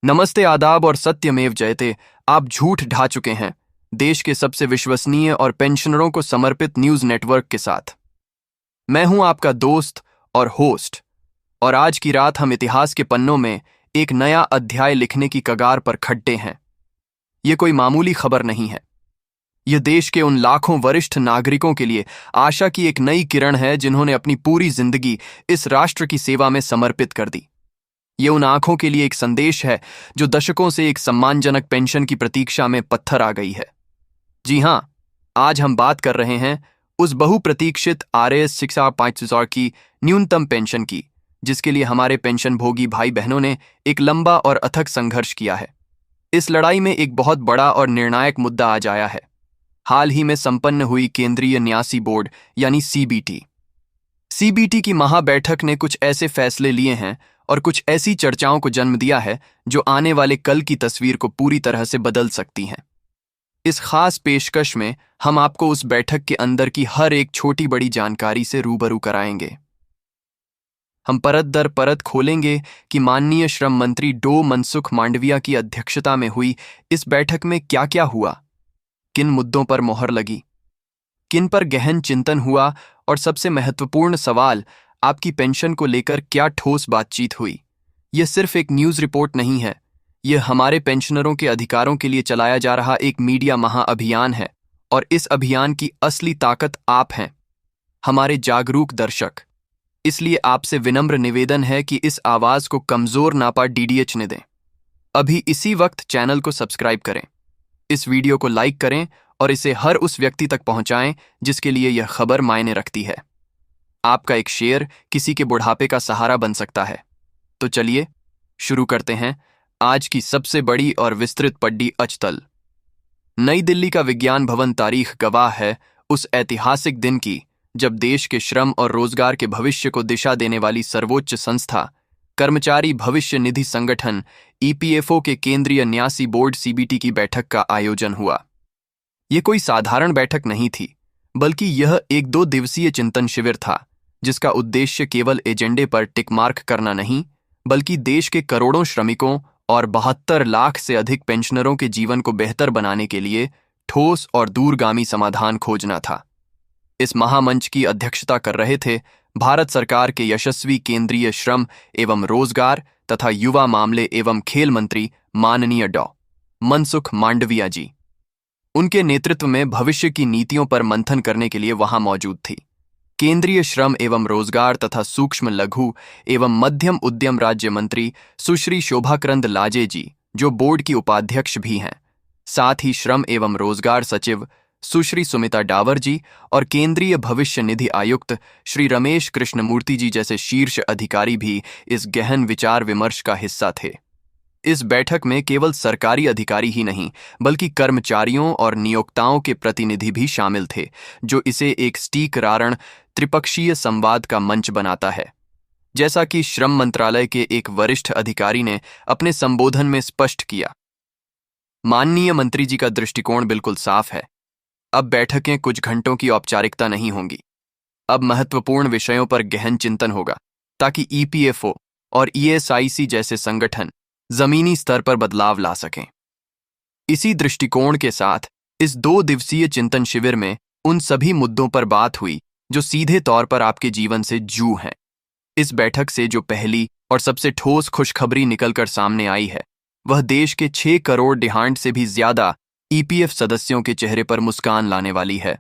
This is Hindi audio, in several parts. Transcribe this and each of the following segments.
नमस्ते, आदाब और सत्यमेव जयते। आप झूठ ढा चुके हैं देश के सबसे विश्वसनीय और पेंशनरों को समर्पित न्यूज नेटवर्क के साथ। मैं हूं आपका दोस्त और होस्ट, और आज की रात हम इतिहास के पन्नों में एक नया अध्याय लिखने की कगार पर खड़े हैं। ये कोई मामूली खबर नहीं है। यह देश के उन लाखों वरिष्ठ नागरिकों के लिए आशा की एक नई किरण है जिन्होंने अपनी पूरी जिंदगी इस राष्ट्र की सेवा में समर्पित कर दी। ये उन आंखों के लिए एक संदेश है जो दशकों से एक सम्मानजनक पेंशन की प्रतीक्षा में पत्थर आ गई है। जी हां, आज हम बात कर रहे हैं उस बहुप्रतीक्षित RAS 6,500 की न्यूनतम पेंशन की, जिसके लिए हमारे पेंशनभोगी भाई बहनों ने एक लंबा और अथक संघर्ष किया है। इस लड़ाई में एक बहुत बड़ा और निर्णायक मुद्दा आज आया है। हाल ही में संपन्न हुई केंद्रीय न्यासी बोर्ड यानी CBT की महाबैठक ने कुछ ऐसे फैसले लिए हैं और कुछ ऐसी चर्चाओं को जन्म दिया है जो आने वाले कल की तस्वीर को पूरी तरह से बदल सकती हैं। इस खास पेशकश में हम आपको उस बैठक के अंदर की हर एक छोटी बड़ी जानकारी से रूबरू कराएंगे। हम परत दर परत खोलेंगे कि माननीय श्रम मंत्री डॉ मनसुख मांडविया की अध्यक्षता में हुई इस बैठक में क्या क्या हुआ, किन मुद्दों पर मोहर लगी, किन पर गहन चिंतन हुआ, और सबसे महत्वपूर्ण सवाल, आपकी पेंशन को लेकर क्या ठोस बातचीत हुई। यह सिर्फ एक न्यूज रिपोर्ट नहीं है, यह हमारे पेंशनरों के अधिकारों के लिए चलाया जा रहा एक मीडिया महाअभियान है, और इस अभियान की असली ताकत आप हैं, हमारे जागरूक दर्शक। इसलिए आपसे विनम्र निवेदन है कि इस आवाज को कमजोर ना पा DDH ने दें। अभी इसी वक्त चैनल को सब्सक्राइब करें, इस वीडियो को लाइक करें और इसे हर उस व्यक्ति तक पहुंचाएं जिसके लिए यह खबर मायने रखती है। आपका एक शेयर किसी के बुढ़ापे का सहारा बन सकता है। तो चलिए शुरू करते हैं आज की सबसे बड़ी और विस्तृत पड्डी अचतल। नई दिल्ली का विज्ञान भवन तारीख गवाह है उस ऐतिहासिक दिन की जब देश के श्रम और रोजगार के भविष्य को दिशा देने वाली सर्वोच्च संस्था कर्मचारी भविष्य निधि संगठन EPFO के केंद्रीय न्यासी बोर्ड CBT की बैठक का आयोजन हुआ। ये कोई साधारण बैठक नहीं थी, बल्कि यह एक 2 दिवसीय चिंतन शिविर था जिसका उद्देश्य केवल एजेंडे पर टिक मार्क करना नहीं, बल्कि देश के करोड़ों श्रमिकों और 72 लाख से अधिक पेंशनरों के जीवन को बेहतर बनाने के लिए ठोस और दूरगामी समाधान खोजना था। इस महामंच की अध्यक्षता कर रहे थे भारत सरकार के यशस्वी केंद्रीय श्रम एवं रोजगार तथा युवा मामले एवं खेल मंत्री माननीय डॉ मनसुख मांडविया जी। उनके नेतृत्व में भविष्य की नीतियों पर मंथन करने के लिए वहां मौजूद थी केंद्रीय श्रम एवं रोजगार तथा सूक्ष्म लघु एवं मध्यम उद्यम राज्य मंत्री सुश्री शोभाकरंद लाजे जी, जो बोर्ड की उपाध्यक्ष भी हैं। साथ ही श्रम एवं रोजगार सचिव सुश्री सुमिता डावर जी और केंद्रीय भविष्य निधि आयुक्त श्री रमेश कृष्णमूर्ति जी जैसे शीर्ष अधिकारी भी इस गहन विचार विमर्श का हिस्सा थे। इस बैठक में केवल सरकारी अधिकारी ही नहीं, बल्कि कर्मचारियों और नियोक्ताओं के प्रतिनिधि भी शामिल थे, जो इसे एक सटीक रारण त्रिपक्षीय संवाद का मंच बनाता है। जैसा कि श्रम मंत्रालय के एक वरिष्ठ अधिकारी ने अपने संबोधन में स्पष्ट किया, माननीय मंत्री जी का दृष्टिकोण बिल्कुल साफ है। अब बैठकें कुछ घंटों की औपचारिकता नहीं होंगी। अब महत्वपूर्ण विषयों पर गहन चिंतन होगा ताकि EPFO और ESIC जैसे संगठन जमीनी स्तर पर बदलाव ला सकें। इसी दृष्टिकोण के साथ इस 2 दिवसीय चिंतन शिविर में उन सभी मुद्दों पर बात हुई जो सीधे तौर पर आपके जीवन से जू हैं। इस बैठक से जो पहली और सबसे ठोस खुशखबरी निकलकर सामने आई है, वह देश के 6 करोड़ डिहांड से भी ज्यादा EPF सदस्यों के चेहरे पर मुस्कान लाने वाली है।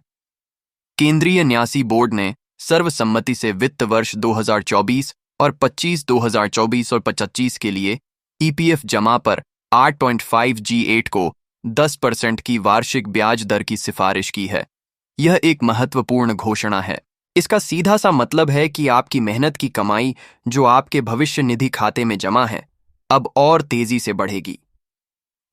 केंद्रीय न्यासी बोर्ड ने सर्वसम्मति से वित्त वर्ष 2024 और 2024 और 25 के लिए EPF जमा पर 8.5G8 को 10% की वार्षिक ब्याज दर की सिफारिश की है। यह एक महत्वपूर्ण घोषणा है। इसका सीधा सा मतलब है कि आपकी मेहनत की कमाई जो आपके भविष्य निधि खाते में जमा है, अब और तेजी से बढ़ेगी।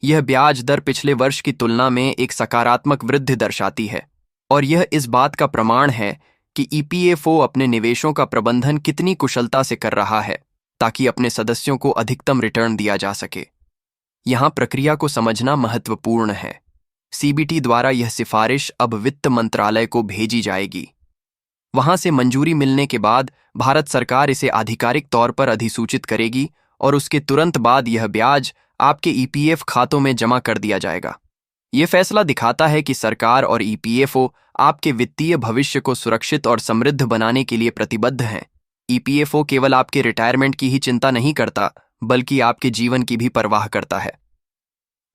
यह ब्याज दर पिछले वर्ष की तुलना में एक सकारात्मक वृद्धि दर्शाती है, और यह इस बात का प्रमाण है कि EPFO अपने निवेशों का प्रबंधन कितनी कुशलता से कर रहा है ताकि अपने सदस्यों को अधिकतम रिटर्न दिया जा सके। यहां प्रक्रिया को समझना महत्वपूर्ण है। CBT द्वारा यह सिफारिश अब वित्त मंत्रालय को भेजी जाएगी। वहां से मंजूरी मिलने के बाद भारत सरकार इसे आधिकारिक तौर पर अधिसूचित करेगी और उसके तुरंत बाद यह ब्याज आपके ईपीएफ खातों में जमा कर दिया जाएगा। ये फैसला दिखाता है कि सरकार और ईपीएफओ आपके वित्तीय भविष्य को सुरक्षित और समृद्ध बनाने के लिए प्रतिबद्ध हैं। ईपीएफओ केवल आपके रिटायरमेंट की ही चिंता नहीं करता, बल्कि आपके जीवन की भी परवाह करता है।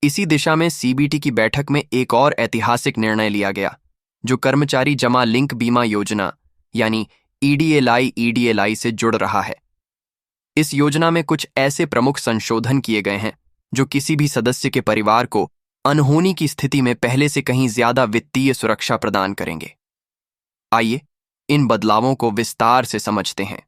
इसी दिशा में सीबीटी की बैठक में एक और ऐतिहासिक निर्णय लिया गया, जो कर्मचारी जमा लिंक बीमा योजना यानी ईडीएलआई से जुड़ रहा है। इस योजना में कुछ ऐसे प्रमुख संशोधन किए गए हैं जो किसी भी सदस्य के परिवार को अनहोनी की स्थिति में पहले से कहीं ज्यादा वित्तीय सुरक्षा प्रदान करेंगे। आइए इन बदलावों को विस्तार से समझते हैं।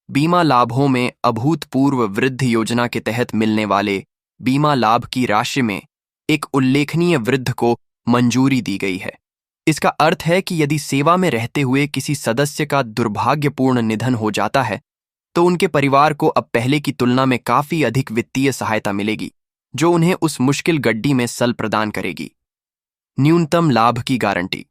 बीमा लाभों में अभूतपूर्व वृद्धि योजना के तहत मिलने वाले बीमा लाभ की राशि में एक उल्लेखनीय वृद्धि को मंजूरी दी गई है। इसका अर्थ है कि यदि सेवा में रहते हुए किसी सदस्य का दुर्भाग्यपूर्ण निधन हो जाता है, तो उनके परिवार को अब पहले की तुलना में काफी अधिक वित्तीय सहायता मिलेगी, जो उन्हें उस मुश्किल गड्डी में सल प्रदान करेगी। न्यूनतम लाभ की गारंटी।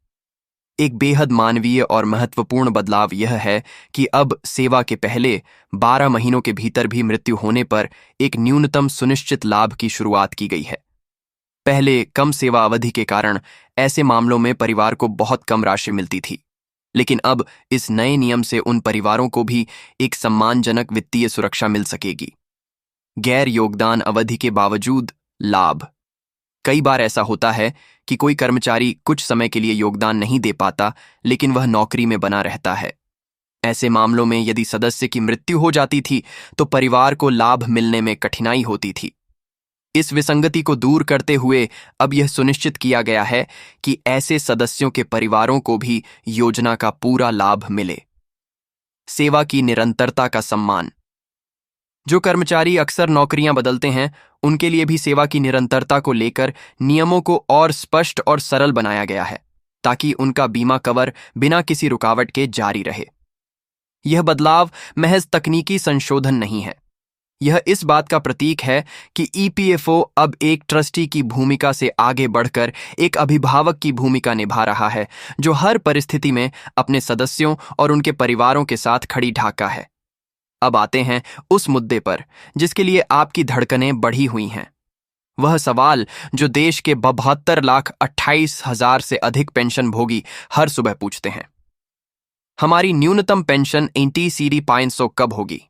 एक बेहद मानवीय और महत्वपूर्ण बदलाव यह है कि अब सेवा के पहले 12 महीनों के भीतर भी मृत्यु होने पर एक न्यूनतम सुनिश्चित लाभ की शुरुआत की गई है। पहले कम सेवा अवधि के कारण ऐसे मामलों में परिवार को बहुत कम राशि मिलती थी, लेकिन अब इस नए नियम से उन परिवारों को भी एक सम्मानजनक वित्तीय सुरक्षा मिल सकेगी। गैर योगदान अवधि के बावजूद लाभ। कई बार ऐसा होता है कि कोई कर्मचारी कुछ समय के लिए योगदान नहीं दे पाता, लेकिन वह नौकरी में बना रहता है। ऐसे मामलों में यदि सदस्य की मृत्यु हो जाती थी, तो परिवार को लाभ मिलने में कठिनाई होती थी। इस विसंगति को दूर करते हुए अब यह सुनिश्चित किया गया है कि ऐसे सदस्यों के परिवारों को भी योजना का पूरा लाभ मिले। सेवा की निरंतरता का सम्मान। जो कर्मचारी अक्सर नौकरियां बदलते हैं, उनके लिए भी सेवा की निरंतरता को लेकर नियमों को और स्पष्ट और सरल बनाया गया है, ताकि उनका बीमा कवर बिना किसी रुकावट के जारी रहे। यह बदलाव महज तकनीकी संशोधन नहीं है, यह इस बात का प्रतीक है कि ईपीएफओ अब एक ट्रस्टी की भूमिका से आगे बढ़कर एक अभिभावक की भूमिका निभा रहा है, जो हर परिस्थिति में अपने सदस्यों और उनके परिवारों के साथ खड़ी ढाका है। अब आते हैं उस मुद्दे पर जिसके लिए आपकी धड़कनें बढ़ी हुई हैं। वह सवाल जो देश के 72,28,000 से अधिक पेंशन भोगी हर सुबह पूछते हैं। हमारी न्यूनतम पेंशन एनटीसीडी 500 कब होगी?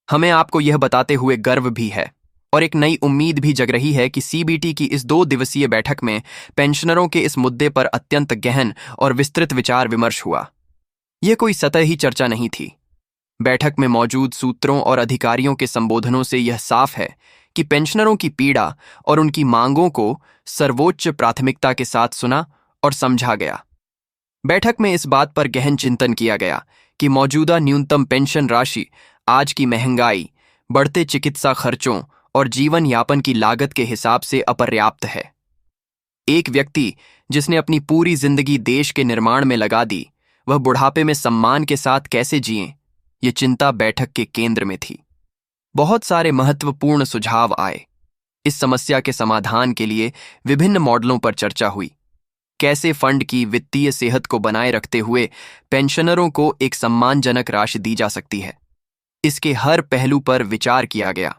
हमें आपको यह बताते हुए गर्व भी है और एक नई उम्मीद भी जग रही है कि सीबीटी की इस 2 दिवसीय बैठक में पेंशनरों के इस मुद्दे पर अत्यंत गहन और विस्तृत विचार विमर्श हुआ। यह कोई सतही चर्चा नहीं थी। बैठक में मौजूद सूत्रों और अधिकारियों के संबोधनों से यह साफ है कि पेंशनरों की पीड़ा और उनकी मांगों को सर्वोच्च प्राथमिकता के साथ सुना और समझा गया। बैठक में इस बात पर गहन चिंतन किया गया कि मौजूदा न्यूनतम पेंशन राशि आज की महंगाई, बढ़ते चिकित्सा खर्चों और जीवन यापन की लागत के हिसाब से अपर्याप्त है। एक व्यक्ति जिसने अपनी पूरी जिंदगी देश के निर्माण में लगा दी, वह बुढ़ापे में सम्मान के साथ कैसे जिए, ये चिंता बैठक के केंद्र में थी। बहुत सारे महत्वपूर्ण सुझाव आए। इस समस्या के समाधान के लिए विभिन्न मॉडलों पर चर्चा हुई। कैसे फंड की वित्तीय सेहत को बनाए रखते हुए पेंशनरों को एक सम्मानजनक राशि दी जा सकती है, इसके हर पहलू पर विचार किया गया।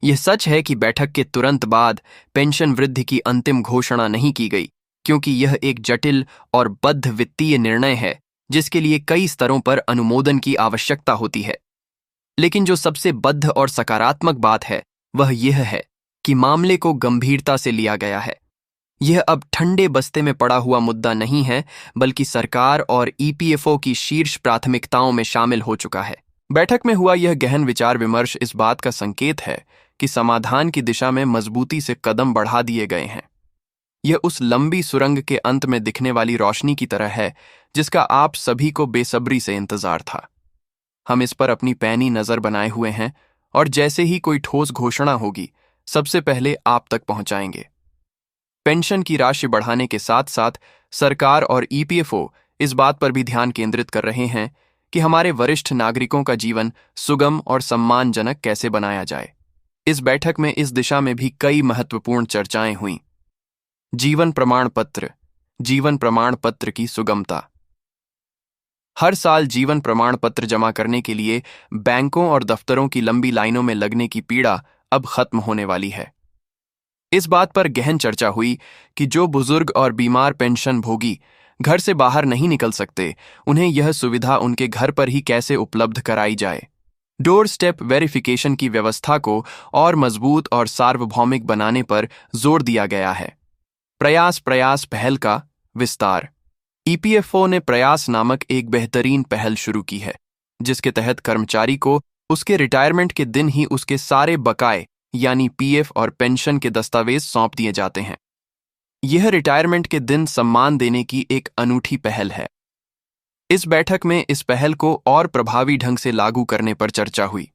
यह सच है कि बैठक के तुरंत बाद पेंशन वृद्धि की अंतिम घोषणा नहीं की गई, क्योंकि यह एक जटिल और बद्ध वित्तीय निर्णय है जिसके लिए कई स्तरों पर अनुमोदन की आवश्यकता होती है। लेकिन जो सबसे बद्ध और सकारात्मक बात है, वह यह है कि मामले को गंभीरता से लिया गया है। यह अब ठंडे बस्ते में पड़ा हुआ मुद्दा नहीं है, बल्कि सरकार और ईपीएफओ की शीर्ष प्राथमिकताओं में शामिल हो चुका है। बैठक में हुआ यह गहन विचार विमर्श इस बात का संकेत है कि समाधान की दिशा में मजबूती से कदम बढ़ा दिए गए हैं। यह उस लंबी सुरंग के अंत में दिखने वाली रोशनी की तरह है जिसका आप सभी को बेसब्री से इंतजार था। हम इस पर अपनी पैनी नजर बनाए हुए हैं और जैसे ही कोई ठोस घोषणा होगी, सबसे पहले आप तक पहुंचाएंगे। पेंशन की राशि बढ़ाने के साथ साथ सरकार और ईपीएफओ इस बात पर भी ध्यान केंद्रित कर रहे हैं कि हमारे वरिष्ठ नागरिकों का जीवन सुगम और सम्मानजनक कैसे बनाया जाए। इस बैठक में इस दिशा में भी कई महत्वपूर्ण चर्चाएं हुईं। जीवन प्रमाण पत्र की सुगमता। हर साल जीवन प्रमाण पत्र जमा करने के लिए बैंकों और दफ्तरों की लंबी लाइनों में लगने की पीड़ा अब खत्म होने वाली है। इस बात पर गहन चर्चा हुई कि जो बुजुर्ग और बीमार पेंशन भोगी घर से बाहर नहीं निकल सकते, उन्हें यह सुविधा उनके घर पर ही कैसे उपलब्ध कराई जाए। डोर स्टेप वेरिफिकेशन की व्यवस्था को और मजबूत और सार्वभौमिक बनाने पर जोर दिया गया है। प्रयास प्रयास पहल का विस्तार। ईपीएफओ ने प्रयास नामक एक बेहतरीन पहल शुरू की है, जिसके तहत कर्मचारी को उसके रिटायरमेंट के दिन ही उसके सारे बकाए यानी पीएफ और पेंशन के दस्तावेज सौंप दिए जाते हैं। यह रिटायरमेंट के दिन सम्मान देने की एक अनूठी पहल है। इस बैठक में इस पहल को और प्रभावी ढंग से लागू करने पर चर्चा हुई।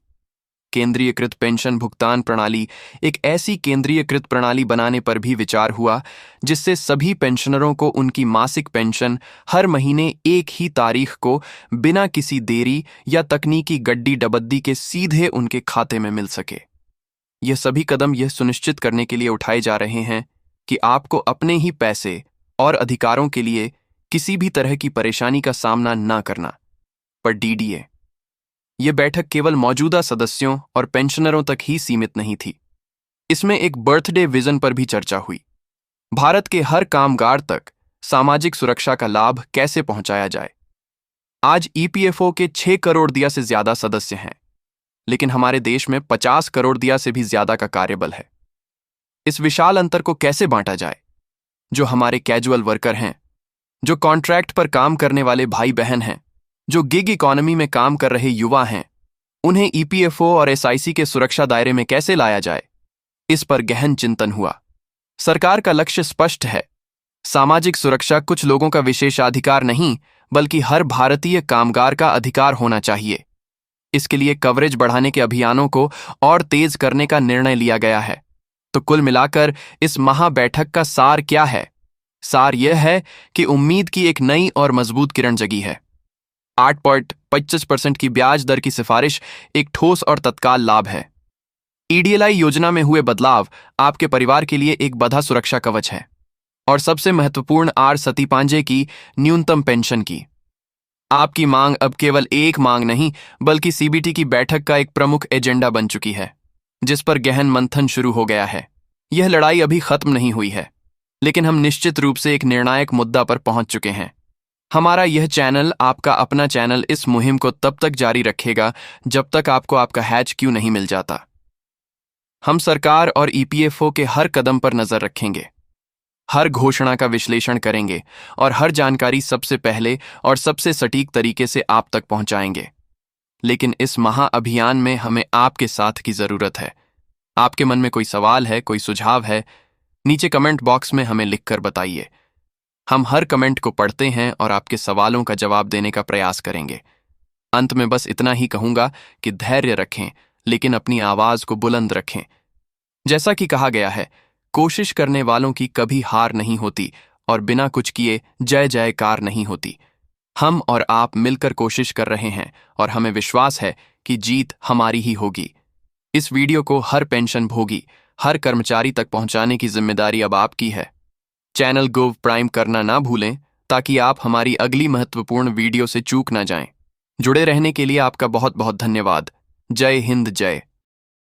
केंद्रीयकृत पेंशन भुगतान प्रणाली, एक ऐसी केंद्रीयकृत प्रणाली बनाने पर भी विचार हुआ जिससे सभी पेंशनरों को उनकी मासिक पेंशन हर महीने एक ही तारीख को बिना किसी देरी या तकनीकी गड्डी डबद्दी के सीधे उनके खाते में मिल सके। यह सभी कदम यह सुनिश्चित करने के लिए उठाए जा रहे हैं कि आपको अपने ही पैसे और अधिकारों के लिए किसी भी तरह की परेशानी का सामना न करना। पर डीडीए यह बैठक केवल मौजूदा सदस्यों और पेंशनरों तक ही सीमित नहीं थी। इसमें एक बर्थडे विजन पर भी चर्चा हुई। भारत के हर कामगार तक सामाजिक सुरक्षा का लाभ कैसे पहुंचाया जाए। आज ईपीएफओ के 6 करोड़ दिया से ज्यादा सदस्य हैं, लेकिन हमारे देश में 50 करोड़ दिया से भी ज्यादा का कार्यबल है। इस विशाल अंतर को कैसे बांटा जाए? जो हमारे कैजुअल वर्कर हैं, जो कॉन्ट्रैक्ट पर काम करने वाले भाई बहन हैं, जो गिग इकोनॉमी में काम कर रहे युवा हैं, उन्हें ईपीएफओ और एसआईसी के सुरक्षा दायरे में कैसे लाया जाए? इस पर गहन चिंतन हुआ। सरकार का लक्ष्य स्पष्ट है। सामाजिक सुरक्षा कुछ लोगों का विशेषाधिकार नहीं, बल्कि हर भारतीय कामगार का अधिकार होना चाहिए। इसके लिए कवरेज बढ़ाने के अभियानों को और तेज करने का निर्णय लिया गया है। तो कुल मिलाकर इस महाबैठक का सार क्या है? सार यह है कि उम्मीद की एक नई और मजबूत किरण जगी है। 8.25% की ब्याज दर की सिफारिश एक ठोस और तत्काल लाभ है। ईडीएलआई योजना में हुए बदलाव आपके परिवार के लिए एक बधा सुरक्षा कवच है। और सबसे महत्वपूर्ण आर सती पांजे की न्यूनतम पेंशन की आपकी मांग अब केवल एक मांग नहीं, बल्कि सीबीटी की बैठक का एक प्रमुख एजेंडा बन चुकी है, जिस पर गहन मंथन शुरू हो गया है। यह लड़ाई अभी खत्म नहीं हुई है, लेकिन हम निश्चित रूप से एक निर्णायक मुद्दा पर पहुंच चुके हैं। हमारा यह चैनल, आपका अपना चैनल, इस मुहिम को तब तक जारी रखेगा जब तक आपको आपका हैच क्यों नहीं मिल जाता। हम सरकार और ईपीएफओ के हर कदम पर नजर रखेंगे, हर घोषणा का विश्लेषण करेंगे और हर जानकारी सबसे पहले और सबसे सटीक तरीके से आप तक पहुंचाएंगे। लेकिन इस महाअभियान में हमें आपके साथ की जरूरत है। आपके मन में कोई सवाल है, कोई सुझाव है, नीचे कमेंट बॉक्स में हमें लिखकर बताइए। हम हर कमेंट को पढ़ते हैं और आपके सवालों का जवाब देने का प्रयास करेंगे। अंत में बस इतना ही कहूंगा कि धैर्य रखें, लेकिन अपनी आवाज को बुलंद रखें। जैसा कि कहा गया है, कोशिश करने वालों की कभी हार नहीं होती और बिना कुछ किए जय जयकार नहीं होती। हम और आप मिलकर कोशिश कर रहे हैं और हमें विश्वास है कि जीत हमारी ही होगी। इस वीडियो को हर पेंशन भोगी, हर कर्मचारी तक पहुंचाने की जिम्मेदारी अब आपकी है। चैनल गोव प्राइम करना ना भूलें ताकि आप हमारी अगली महत्वपूर्ण वीडियो से चूक ना जाएं। जुड़े रहने के लिए आपका बहुत बहुत धन्यवाद। जय हिंद, जय